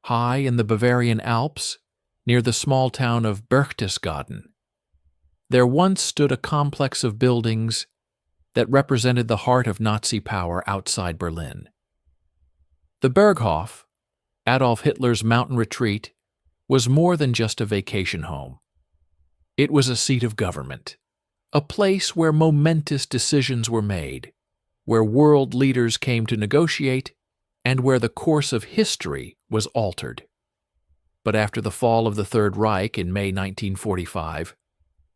high in the Bavarian Alps, near the small town of Berchtesgaden. There once stood a complex of buildings that represented the heart of Nazi power outside Berlin. The Berghof, Adolf Hitler's mountain retreat, was more than just a vacation home. It was a seat of government, a place where momentous decisions were made, where world leaders came to negotiate, and where the course of history was altered. But after the fall of the Third Reich in May 1945,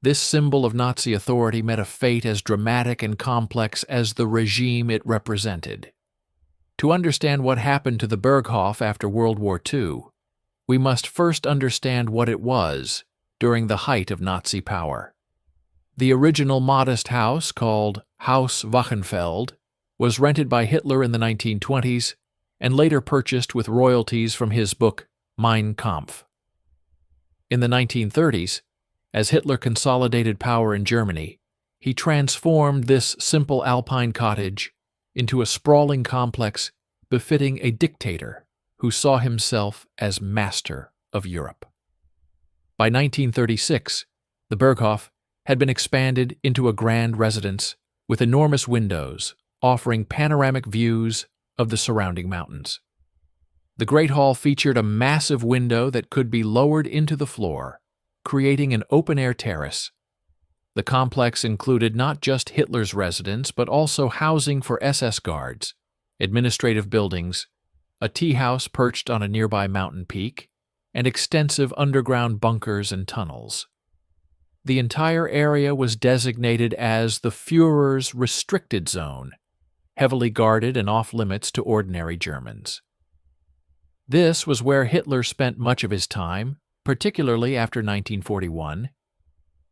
this symbol of Nazi authority met a fate as dramatic and complex as the regime it represented. To understand what happened to the Berghof after World War II, we must first understand what it was during the height of Nazi power. The original modest house, called Haus Wachenfeld, was rented by Hitler in the 1920s and later purchased with royalties from his book Mein Kampf. In the 1930s, as Hitler consolidated power in Germany, he transformed this simple alpine cottage into a sprawling complex befitting a dictator who saw himself as master of Europe. By 1936, the Berghof had been expanded into a grand residence with enormous windows offering panoramic views of the surrounding mountains. The Great Hall featured a massive window that could be lowered into the floor, creating an open-air terrace. The complex included not just Hitler's residence, but also housing for SS guards, administrative buildings, a tea house perched on a nearby mountain peak, and extensive underground bunkers and tunnels. The entire area was designated as the Führer's restricted zone, heavily guarded and off-limits to ordinary Germans. This was where Hitler spent much of his time, particularly after 1941.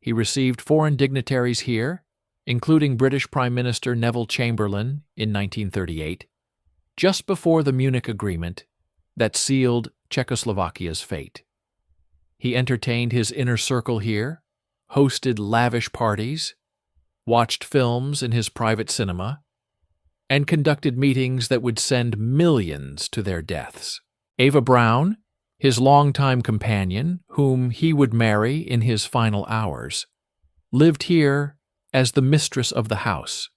He received foreign dignitaries here, including British Prime Minister Neville Chamberlain in 1938, just before the Munich Agreement that sealed Czechoslovakia's fate. He entertained his inner circle here, hosted lavish parties, watched films in his private cinema, and conducted meetings that would send millions to their deaths. Eva Braun, his longtime companion, whom he would marry in his final hours, lived here as the mistress of the house,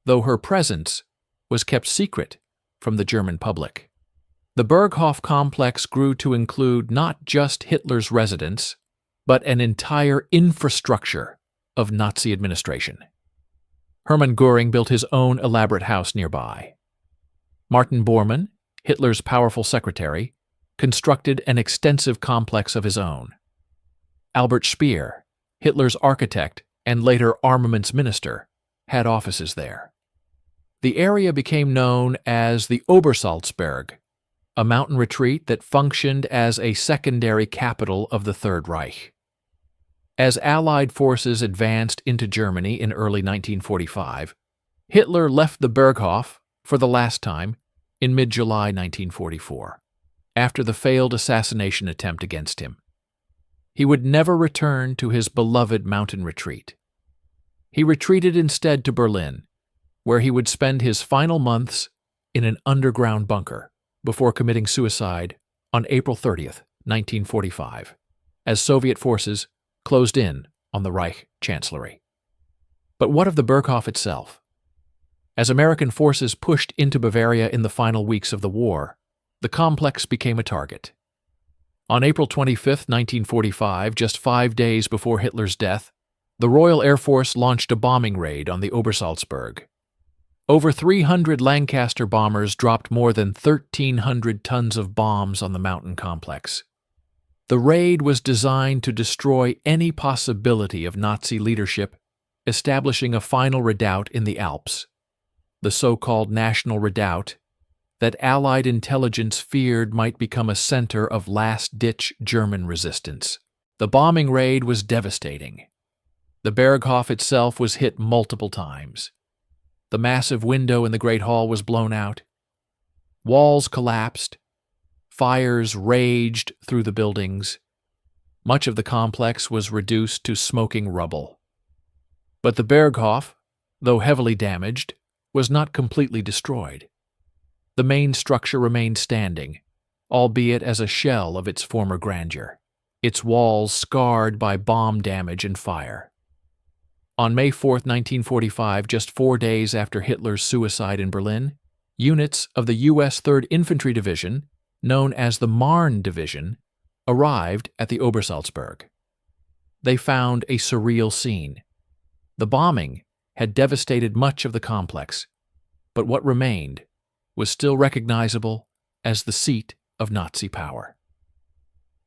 though her presence was kept secret from the German public. The Berghof complex grew to include not just Hitler's residence, but an entire infrastructure of Nazi administration. Hermann Göring built his own elaborate house nearby. Martin Bormann, Hitler's powerful secretary, constructed an extensive complex of his own. Albert Speer, Hitler's architect and later armaments minister, had offices there. The area became known as the Obersalzberg, a mountain retreat that functioned as a secondary capital of the Third Reich. As Allied forces advanced into Germany in early 1945, Hitler left the Berghof for the last time in mid-July 1944, after the failed assassination attempt against him. He would never return to his beloved mountain retreat. He retreated instead to Berlin, where he would spend his final months in an underground bunker before committing suicide on April 30th, 1945, as Soviet forces closed in on the Reich Chancellery. But what of the Berghof itself? As American forces pushed into Bavaria in the final weeks of the war, the complex became a target. On April 25, 1945, just 5 days before Hitler's death, the Royal Air Force launched a bombing raid on the Obersalzberg. Over 300 Lancaster bombers dropped more than 1,300 tons of bombs on the mountain complex. The raid was designed to destroy any possibility of Nazi leadership, establishing a final redoubt in the Alps, the so-called National Redoubt, that Allied intelligence feared might become a center of last-ditch German resistance. The bombing raid was devastating. The Berghof itself was hit multiple times. The massive window in the Great Hall was blown out. Walls collapsed. Fires raged through the buildings. Much of the complex was reduced to smoking rubble. But the Berghof, though heavily damaged, was not completely destroyed. The main structure remained standing, albeit as a shell of its former grandeur, its walls scarred by bomb damage and fire. On May 4, 1945, just 4 days after Hitler's suicide in Berlin, units of the U.S. 3rd Infantry Division, known as the Marne Division, arrived at the Obersalzberg. They found a surreal scene. The bombing had devastated much of the complex, but what remained was still recognizable as the seat of Nazi power.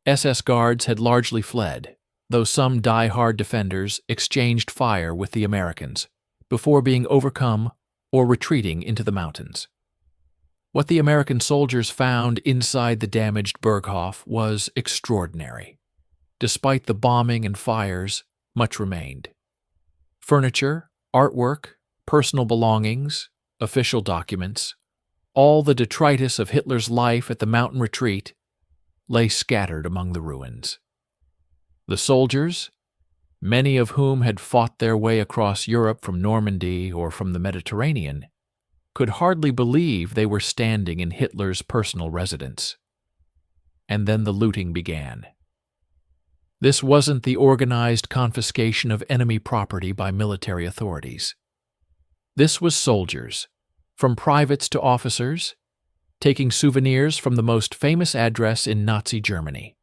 SS guards had largely fled, though some die-hard defenders exchanged fire with the Americans before being overcome or retreating into the mountains. What the American soldiers found inside the damaged Berghof was extraordinary. Despite the bombing and fires, much remained. Furniture, artwork, personal belongings, official documents, all the detritus of Hitler's life at the mountain retreat, lay scattered among the ruins. The soldiers, many of whom had fought their way across Europe from Normandy or from the Mediterranean, could hardly believe they were standing in Hitler's personal residence. And then the looting began. This wasn't the organized confiscation of enemy property by military authorities. This was soldiers, from privates to officers, taking souvenirs from the most famous address in Nazi Germany.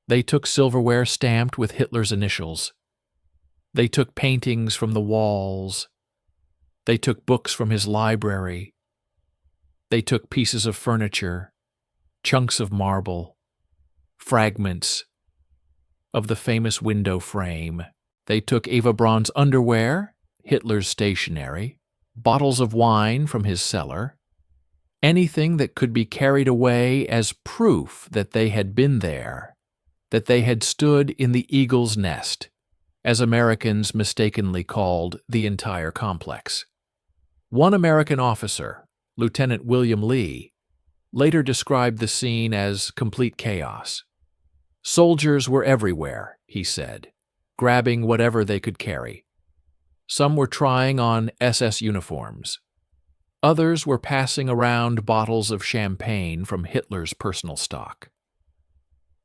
They took silverware stamped with Hitler's initials. They took paintings from the walls. They took books from his library. They took pieces of furniture, chunks of marble, fragments of the famous window frame. They took Eva Braun's underwear, Hitler's stationery, bottles of wine from his cellar, anything that could be carried away as proof that they had been there, that they had stood in the eagle's nest, as Americans mistakenly called the entire complex. One American officer, Lieutenant William Lee, later described the scene as complete chaos. Soldiers were everywhere, he said, grabbing whatever they could carry. Some were trying on SS uniforms. Others were passing around bottles of champagne from Hitler's personal stock.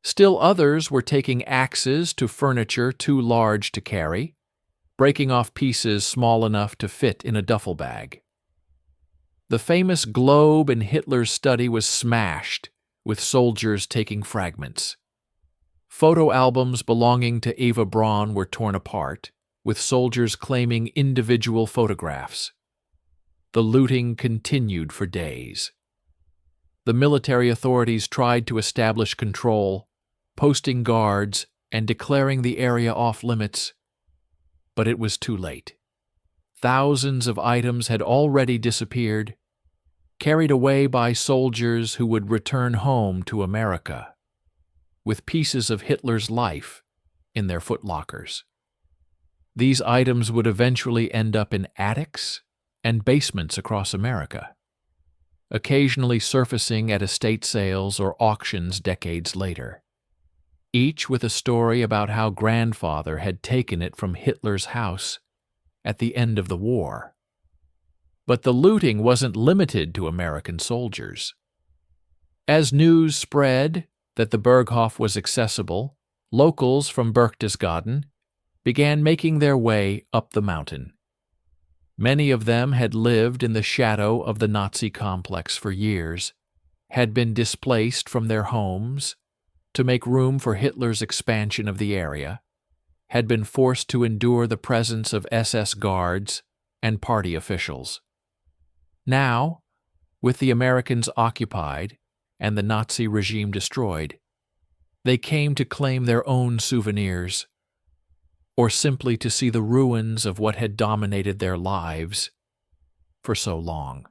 Still others were taking axes to furniture too large to carry, breaking off pieces small enough to fit in a duffel bag. The famous globe in Hitler's study was smashed, with soldiers taking fragments. Photo albums belonging to Eva Braun were torn apart, with soldiers claiming individual photographs. The looting continued for days. The military authorities tried to establish control, posting guards and declaring the area off-limits, but it was too late. Thousands of items had already disappeared, carried away by soldiers who would return home to America, with pieces of Hitler's life in their footlockers. These items would eventually end up in attics and basements across America, occasionally surfacing at estate sales or auctions decades later, each with a story about how grandfather had taken it from Hitler's house at the end of the war. But the looting wasn't limited to American soldiers. As news spread that the Berghof was accessible, locals from Berchtesgaden began making their way up the mountain. Many of them had lived in the shadow of the Nazi complex for years, had been displaced from their homes to make room for Hitler's expansion of the area, had been forced to endure the presence of SS guards and party officials. Now, with the Americans occupied and the Nazi regime destroyed, they came to claim their own souvenirs, or simply to see the ruins of what had dominated their lives for so long.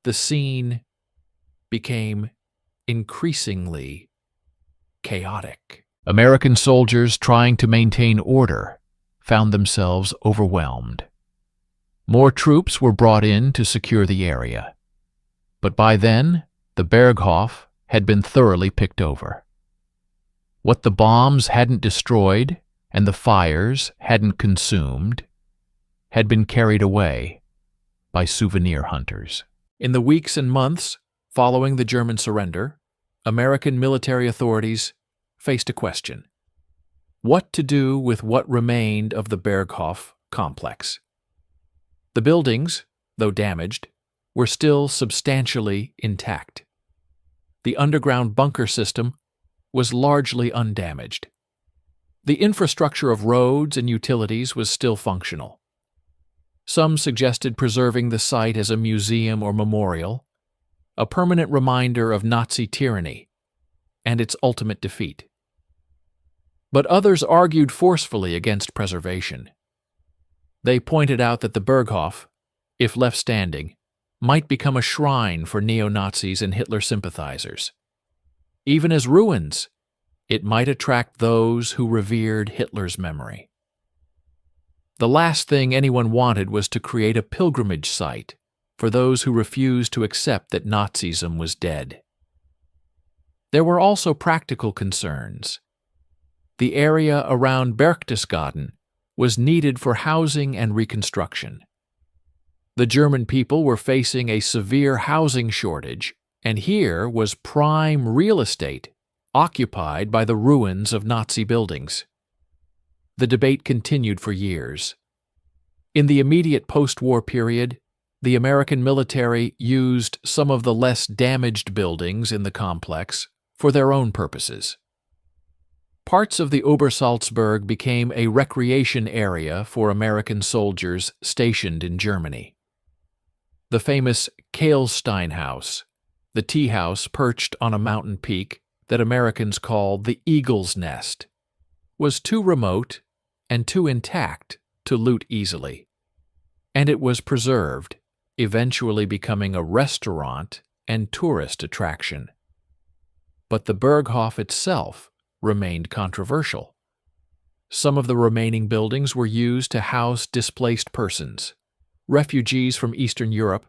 The scene became increasingly chaotic. American soldiers trying to maintain order found themselves overwhelmed. More troops were brought in to secure the area, but by then the Berghof had been thoroughly picked over. What the bombs hadn't destroyed and the fires hadn't consumed had been carried away by souvenir hunters. In the weeks and months Following the German surrender, American military authorities faced a question: what to do with what remained of the Berghof complex? The buildings, though damaged, were still substantially intact. The underground bunker system was largely undamaged. The infrastructure of roads and utilities was still functional. Some suggested preserving the site as a museum or memorial, a permanent reminder of Nazi tyranny and its ultimate defeat. But others argued forcefully against preservation. They pointed out that the Berghof, if left standing, might become a shrine for neo-Nazis and Hitler sympathizers. Even as ruins, it might attract those who revered Hitler's memory. The last thing anyone wanted was to create a pilgrimage site for those who refused to accept that Nazism was dead. There were also practical concerns. The area around Berchtesgaden was needed for housing and reconstruction. The German people were facing a severe housing shortage, and here was prime real estate occupied by the ruins of Nazi buildings. The debate continued for years. In the immediate post-war period, the American military used some of the less damaged buildings in the complex for their own purposes. Parts of the Obersalzberg became a recreation area for American soldiers stationed in Germany. The famous Kehlstein House, the tea house perched on a mountain peak that Americans called the Eagle's Nest, was too remote and too intact to loot easily, and it was preserved, eventually becoming a restaurant and tourist attraction. But the Berghof itself remained controversial. Some of the remaining buildings were used to house displaced persons, refugees from Eastern Europe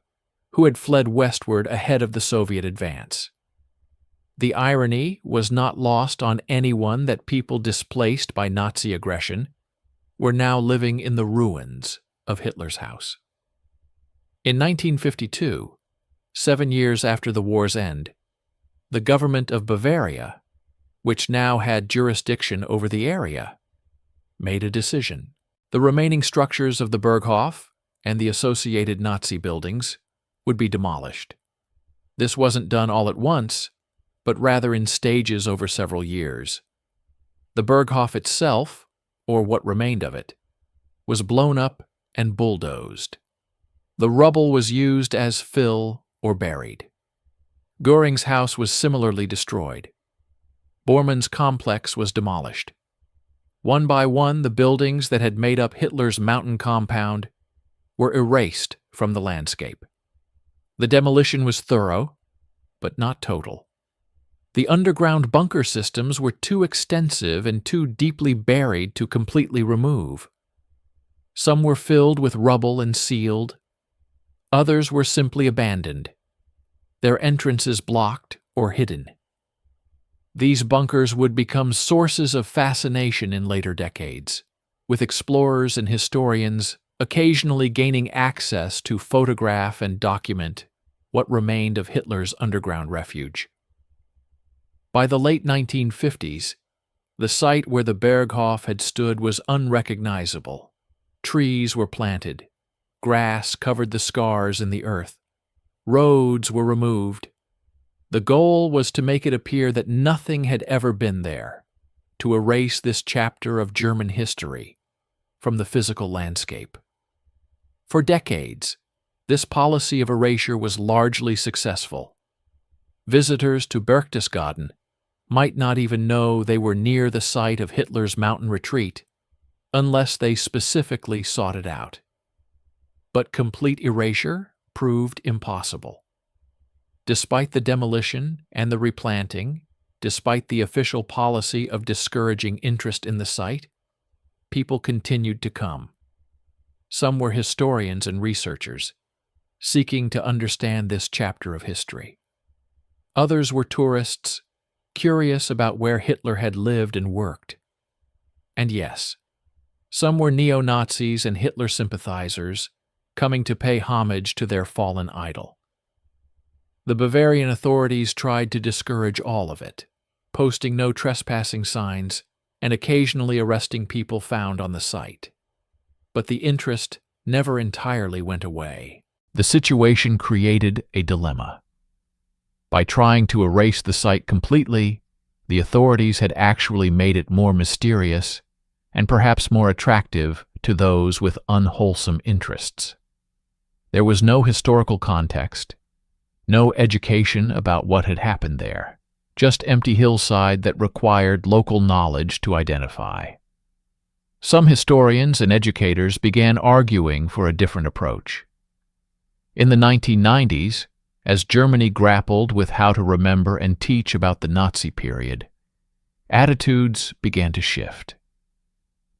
who had fled westward ahead of the Soviet advance. The irony was not lost on anyone that people displaced by Nazi aggression were now living in the ruins of Hitler's house. In 1952, 7 years after the war's end, the government of Bavaria, which now had jurisdiction over the area, made a decision. The remaining structures of the Berghof and the associated Nazi buildings would be demolished. This wasn't done all at once, but rather in stages over several years. The Berghof itself, or what remained of it, was blown up and bulldozed. The rubble was used as fill or buried. Göring's house was similarly destroyed. Bormann's complex was demolished. One by one, the buildings that had made up Hitler's mountain compound were erased from the landscape. The demolition was thorough, but not total. The underground bunker systems were too extensive and too deeply buried to completely remove. Some were filled with rubble and sealed. Others were simply abandoned, their entrances blocked or hidden. These bunkers would become sources of fascination in later decades, with explorers and historians occasionally gaining access to photograph and document what remained of Hitler's underground refuge. By the late 1950s, the site where the Berghof had stood was unrecognizable. Trees were planted, grass covered the scars in the earth, roads were removed. The goal was to make it appear that nothing had ever been there, to erase this chapter of German history from the physical landscape. For decades, this policy of erasure was largely successful. Visitors to Berchtesgaden might not even know they were near the site of Hitler's mountain retreat unless they specifically sought it out. But complete erasure proved impossible. Despite the demolition and the replanting, despite the official policy of discouraging interest in the site, people continued to come. Some were historians and researchers, seeking to understand this chapter of history. Others were tourists, curious about where Hitler had lived and worked. And yes, some were neo-Nazis and Hitler sympathizers coming to pay homage to their fallen idol. The Bavarian authorities tried to discourage all of it, posting no trespassing signs and occasionally arresting people found on the site. But the interest never entirely went away. The situation created a dilemma. By trying to erase the site completely, the authorities had actually made it more mysterious and perhaps more attractive to those with unwholesome interests. There was no historical context, no education about what had happened there, just empty hillside that required local knowledge to identify. Some historians and educators began arguing for a different approach. In the 1990s, as Germany grappled with how to remember and teach about the Nazi period, attitudes began to shift.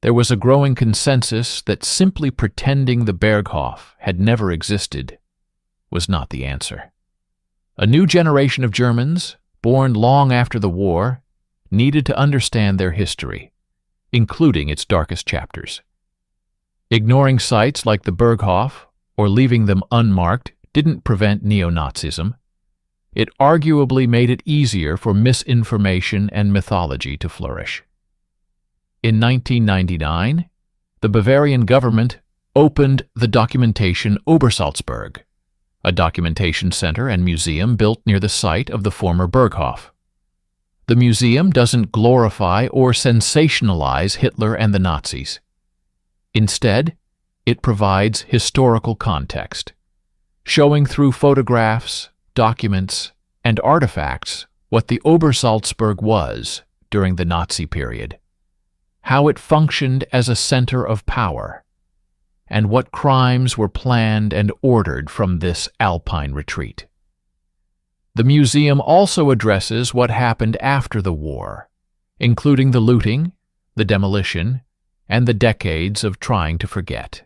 There was a growing consensus that simply pretending the Berghof had never existed was not the answer. A new generation of Germans, born long after the war, needed to understand their history, including its darkest chapters. Ignoring sites like the Berghof or leaving them unmarked didn't prevent neo-Nazism. It arguably made it easier for misinformation and mythology to flourish. In 1999, the Bavarian government opened the Documentation Obersalzberg, a documentation center and museum built near the site of the former Berghof. The museum doesn't glorify or sensationalize Hitler and the Nazis. Instead, it provides historical context, showing through photographs, documents, and artifacts what the Obersalzberg was during the Nazi period, how it functioned as a center of power, and what crimes were planned and ordered from this Alpine retreat. The museum also addresses what happened after the war, including the looting, the demolition, and the decades of trying to forget.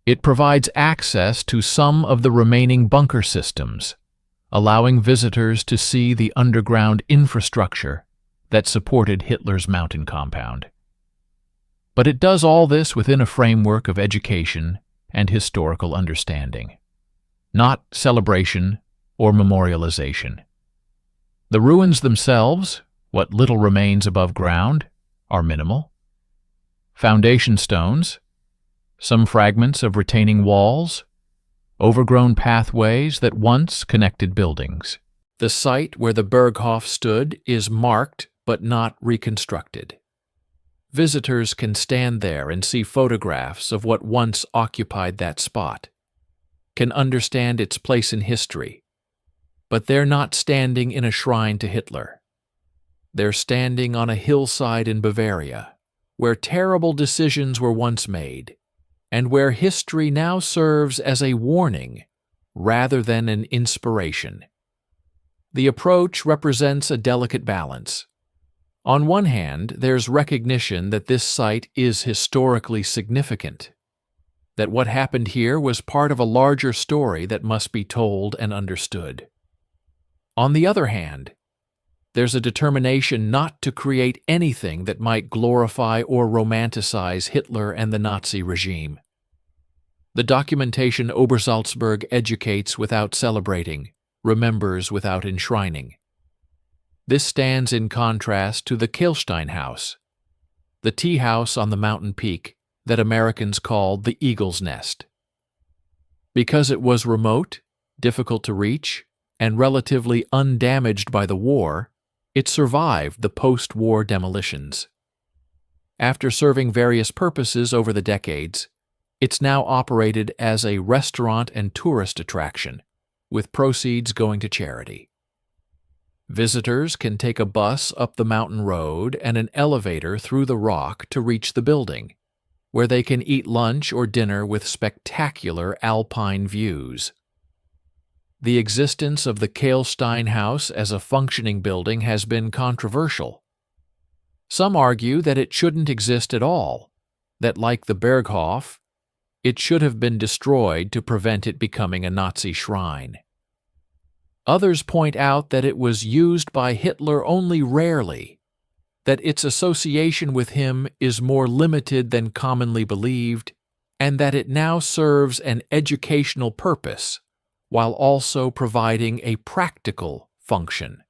It provides access to some of the remaining bunker systems, allowing visitors to see the underground infrastructure that supported Hitler's mountain compound. But it does all this within a framework of education and historical understanding, not celebration or memorialization. The ruins themselves, what little remains above ground, are minimal. Foundation stones, some fragments of retaining walls, overgrown pathways that once connected buildings. The site where the Berghof stood is marked but not reconstructed. Visitors can stand there and see photographs of what once occupied that spot, can understand its place in history, but they're not standing in a shrine to Hitler. They're standing on a hillside in Bavaria, where terrible decisions were once made, and where history now serves as a warning rather than an inspiration. The approach represents a delicate balance. On one hand, there's recognition that this site is historically significant, that what happened here was part of a larger story that must be told and understood. On the other hand, there's a determination not to create anything that might glorify or romanticize Hitler and the Nazi regime. The documentation Obersalzberg educates without celebrating, remembers without enshrining. This stands in contrast to the Kehlstein House, the tea house on the mountain peak that Americans called the Eagle's Nest. Because it was remote, difficult to reach, and relatively undamaged by the war, it survived the post-war demolitions. After serving various purposes over the decades, it's now operated as a restaurant and tourist attraction, with proceeds going to charity. Visitors can take a bus up the mountain road and an elevator through the rock to reach the building, where they can eat lunch or dinner with spectacular alpine views. The existence of the Kehlstein House as a functioning building has been controversial. Some argue that it shouldn't exist at all, that like the Berghof, it should have been destroyed to prevent it becoming a Nazi shrine. Others point out that it was used by Hitler only rarely, that its association with him is more limited than commonly believed, and that it now serves an educational purpose, while also providing a practical function.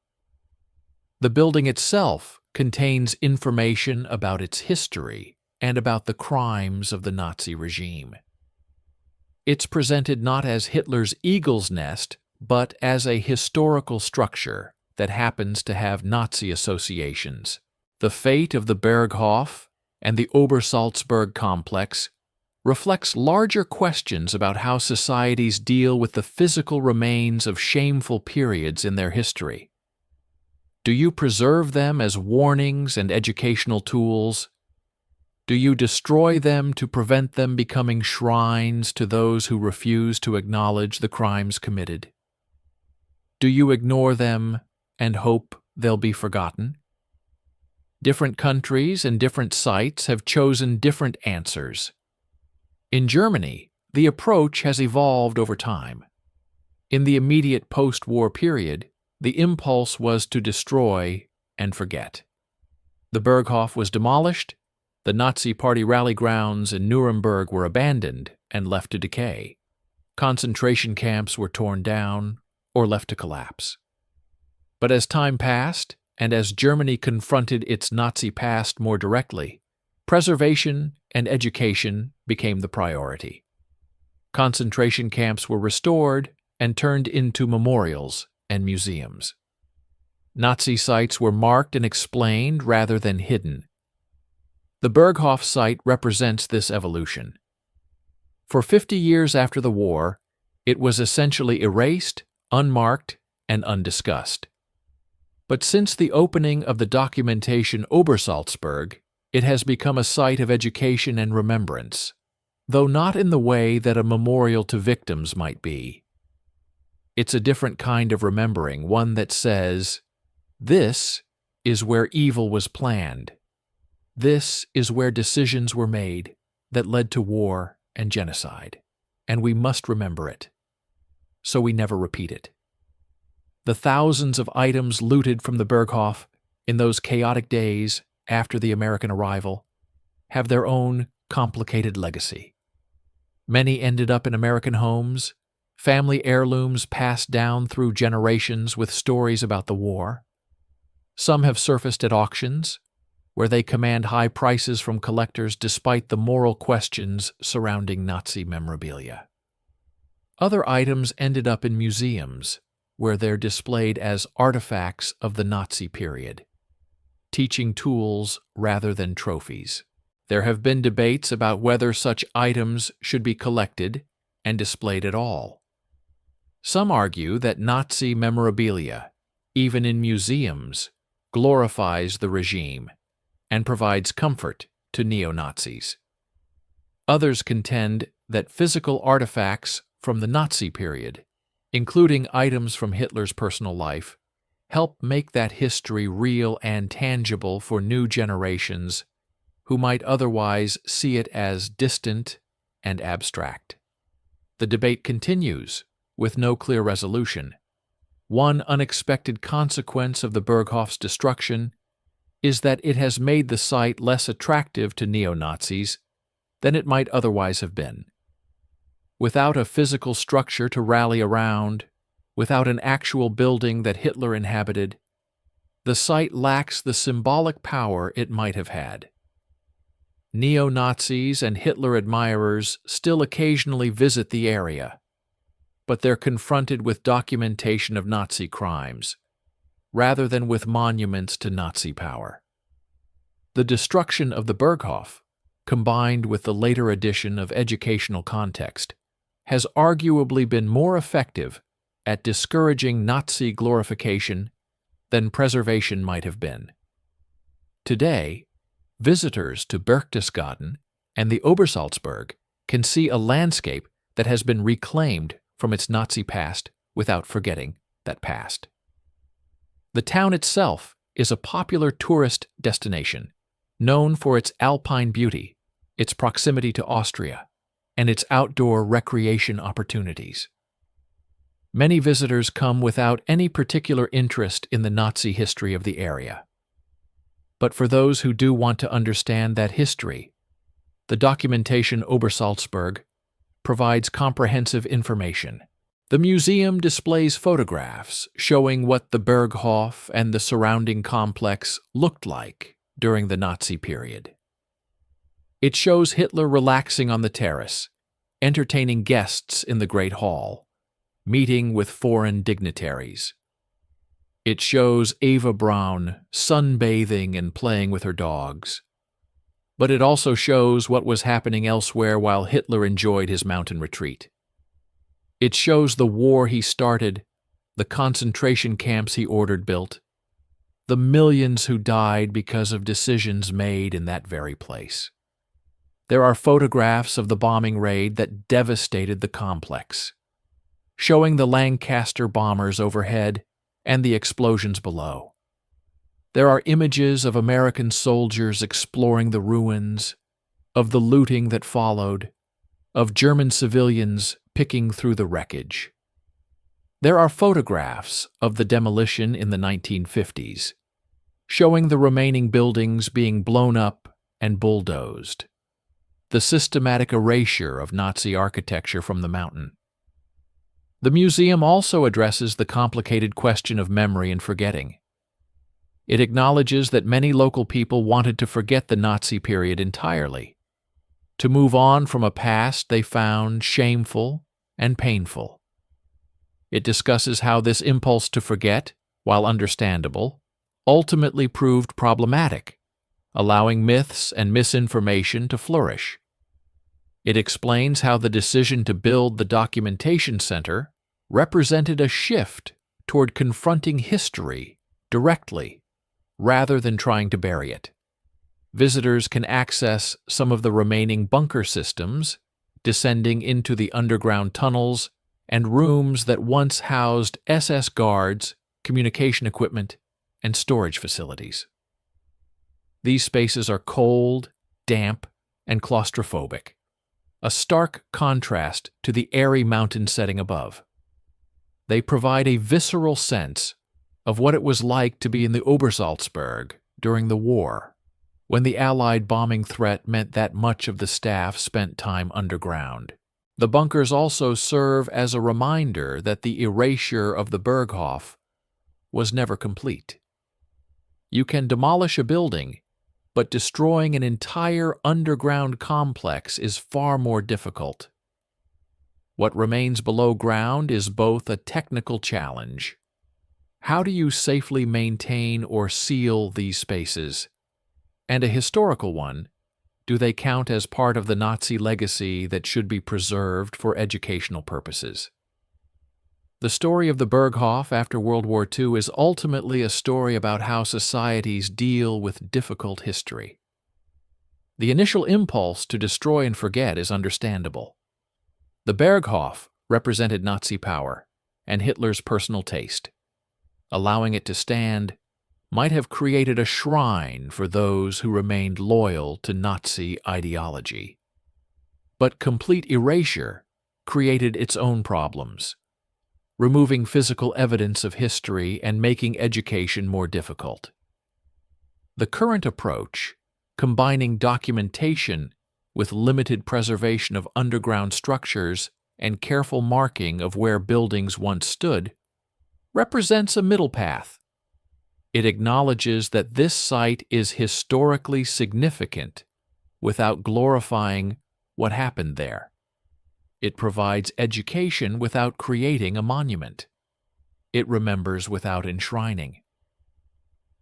The building itself contains information about its history and about the crimes of the Nazi regime. It's presented not as Hitler's eagle's nest, but as a historical structure that happens to have Nazi associations. The fate of the Berghof and the Obersalzberg complex reflects larger questions about how societies deal with the physical remains of shameful periods in their history. Do you preserve them as warnings and educational tools? Do you destroy them to prevent them becoming shrines to those who refuse to acknowledge the crimes committed? Do you ignore them and hope they'll be forgotten? Different countries and different sites have chosen different answers. In Germany, the approach has evolved over time. In the immediate post-war period, the impulse was to destroy and forget. The Berghof was demolished, the Nazi Party rally grounds in Nuremberg were abandoned and left to decay. Concentration camps were torn down or left to collapse. But as time passed, and as Germany confronted its Nazi past more directly, preservation and education became the priority. Concentration camps were restored and turned into memorials and museums. Nazi sites were marked and explained rather than hidden. The Berghof site represents this evolution. For 50 years after the war, it was essentially erased, unmarked, and undiscussed. But since the opening of the documentation Obersalzberg, it has become a site of education and remembrance, though not in the way that a memorial to victims might be. It's a different kind of remembering, one that says, "This is where evil was planned. This is where decisions were made that led to war and genocide, and we must remember it, so we never repeat it." The thousands of items looted from the Berghof in those chaotic days after the American arrival have their own complicated legacy. Many ended up in American homes, family heirlooms passed down through generations with stories about the war. Some have surfaced at auctions, where they command high prices from collectors despite the moral questions surrounding Nazi memorabilia. Other items ended up in museums, where they're displayed as artifacts of the Nazi period, teaching tools rather than trophies. There have been debates about whether such items should be collected and displayed at all. Some argue that Nazi memorabilia, even in museums, glorifies the regime and provides comfort to neo-Nazis. Others contend that physical artifacts from the Nazi period, including items from Hitler's personal life, help make that history real and tangible for new generations who might otherwise see it as distant and abstract. The debate continues, with no clear resolution. One unexpected consequence of the Berghof's destruction is that it has made the site less attractive to neo-Nazis than it might otherwise have been. Without a physical structure to rally around, without an actual building that Hitler inhabited, the site lacks the symbolic power it might have had. Neo-Nazis and Hitler admirers still occasionally visit the area, but they're confronted with documentation of Nazi crimes, rather than with monuments to Nazi power. The destruction of the Berghof, combined with the later addition of educational context, has arguably been more effective at discouraging Nazi glorification than preservation might have been. Today, visitors to Berchtesgaden and the Obersalzberg can see a landscape that has been reclaimed from its Nazi past without forgetting that past. The town itself is a popular tourist destination, known for its alpine beauty, its proximity to Austria, and its outdoor recreation opportunities. Many visitors come without any particular interest in the Nazi history of the area. But for those who do want to understand that history, the documentation Obersalzberg provides comprehensive information. The museum displays photographs showing what the Berghof and the surrounding complex looked like during the Nazi period. It shows Hitler relaxing on the terrace, entertaining guests in the Great Hall, meeting with foreign dignitaries. It shows Eva Braun sunbathing and playing with her dogs. But it also shows what was happening elsewhere while Hitler enjoyed his mountain retreat. It shows the war he started, the concentration camps he ordered built, the millions who died because of decisions made in that very place. There are photographs of the bombing raid that devastated the complex, showing the Lancaster bombers overhead and the explosions below. There are images of American soldiers exploring the ruins, of the looting that followed, of German civilians picking through the wreckage. There are photographs of the demolition in the 1950s, showing the remaining buildings being blown up and bulldozed, the systematic erasure of Nazi architecture from the mountain. The museum also addresses the complicated question of memory and forgetting. It acknowledges that many local people wanted to forget the Nazi period entirely, to move on from a past they found shameful and painful. It discusses how this impulse to forget, while understandable, ultimately proved problematic, allowing myths and misinformation to flourish. It explains how the decision to build the documentation center represented a shift toward confronting history directly, rather than trying to bury it. Visitors can access some of the remaining bunker systems, descending into the underground tunnels and rooms that once housed SS guards, communication equipment, and storage facilities. These spaces are cold, damp, and claustrophobic, a stark contrast to the airy mountain setting above. They provide a visceral sense of what it was like to be in the Obersalzberg during the war, when the Allied bombing threat meant that much of the staff spent time underground. The bunkers also serve as a reminder that the erasure of the Berghof was never complete. You can demolish a building, but destroying an entire underground complex is far more difficult. What remains below ground is both a technical challenge. How do you safely maintain or seal these spaces? And a historical one, do they count as part of the Nazi legacy that should be preserved for educational purposes? The story of the Berghof after World War II is ultimately a story about how societies deal with difficult history. The initial impulse to destroy and forget is understandable. The Berghof represented Nazi power and Hitler's personal taste. Allowing it to stand might have created a shrine for those who remained loyal to Nazi ideology. But complete erasure created its own problems, removing physical evidence of history and making education more difficult. The current approach, combining documentation with limited preservation of underground structures and careful marking of where buildings once stood, represents a middle path. It acknowledges that this site is historically significant without glorifying what happened there. It provides education without creating a monument. It remembers without enshrining.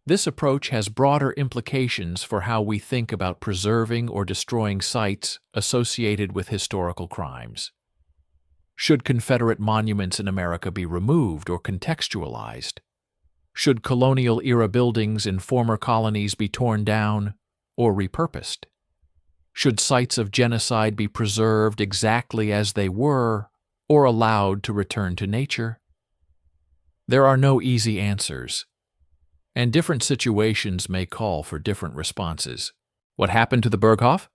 This approach has broader implications for how we think about preserving or destroying sites associated with historical crimes. Should Confederate monuments in America be removed or contextualized? Should colonial-era buildings in former colonies be torn down or repurposed? Should sites of genocide be preserved exactly as they were or allowed to return to nature? There are no easy answers, and different situations may call for different responses. What happened to the Berghof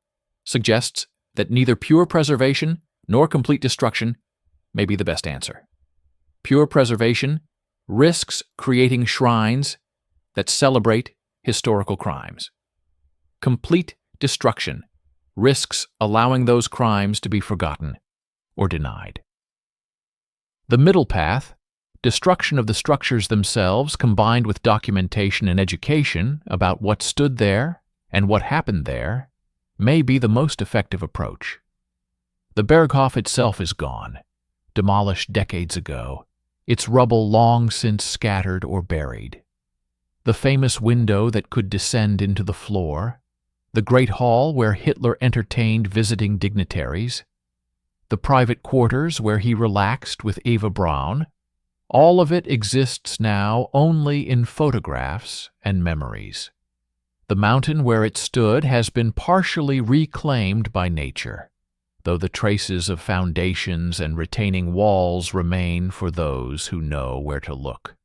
suggests that neither pure preservation nor complete destruction may be the best answer. Pure preservation risks creating shrines that celebrate historical crimes. Complete destruction risks allowing those crimes to be forgotten or denied. The middle path, destruction of the structures themselves combined with documentation and education about what stood there and what happened there, may be the most effective approach. The Berghof itself is gone, demolished decades ago, its rubble long since scattered or buried. The famous window that could descend into the floor, the great hall where Hitler entertained visiting dignitaries, the private quarters where he relaxed with Eva Braun, all of it exists now only in photographs and memories. The mountain where it stood has been partially reclaimed by nature, though the traces of foundations and retaining walls remain for those who know where to look.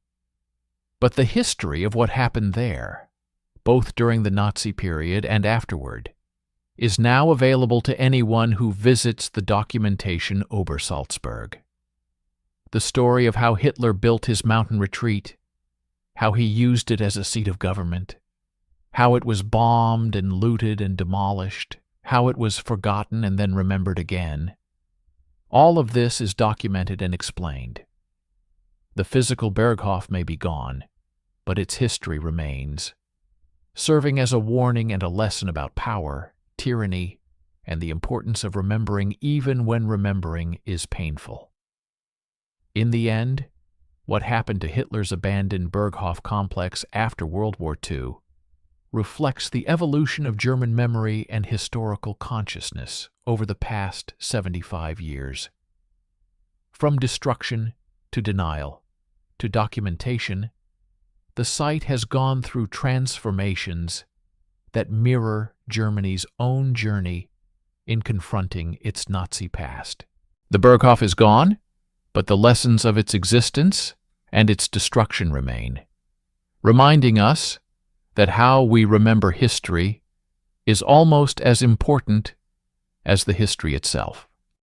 But the history of what happened there, both during the Nazi period and afterward, is now available to anyone who visits the documentation Obersalzberg. The story of how Hitler built his mountain retreat, how he used it as a seat of government, how it was bombed and looted and demolished, how it was forgotten and then remembered again. All of this is documented and explained. The physical Berghof may be gone, but its history remains, serving as a warning and a lesson about power, tyranny, and the importance of remembering even when remembering is painful. In the end, what happened to Hitler's abandoned Berghof complex after World War II reflects the evolution of German memory and historical consciousness over the past 75 years. From destruction to denial to documentation, the site has gone through transformations that mirror Germany's own journey in confronting its Nazi past. The Berghof is gone, but the lessons of its existence and its destruction remain, reminding us that how we remember history is almost as important as the history itself.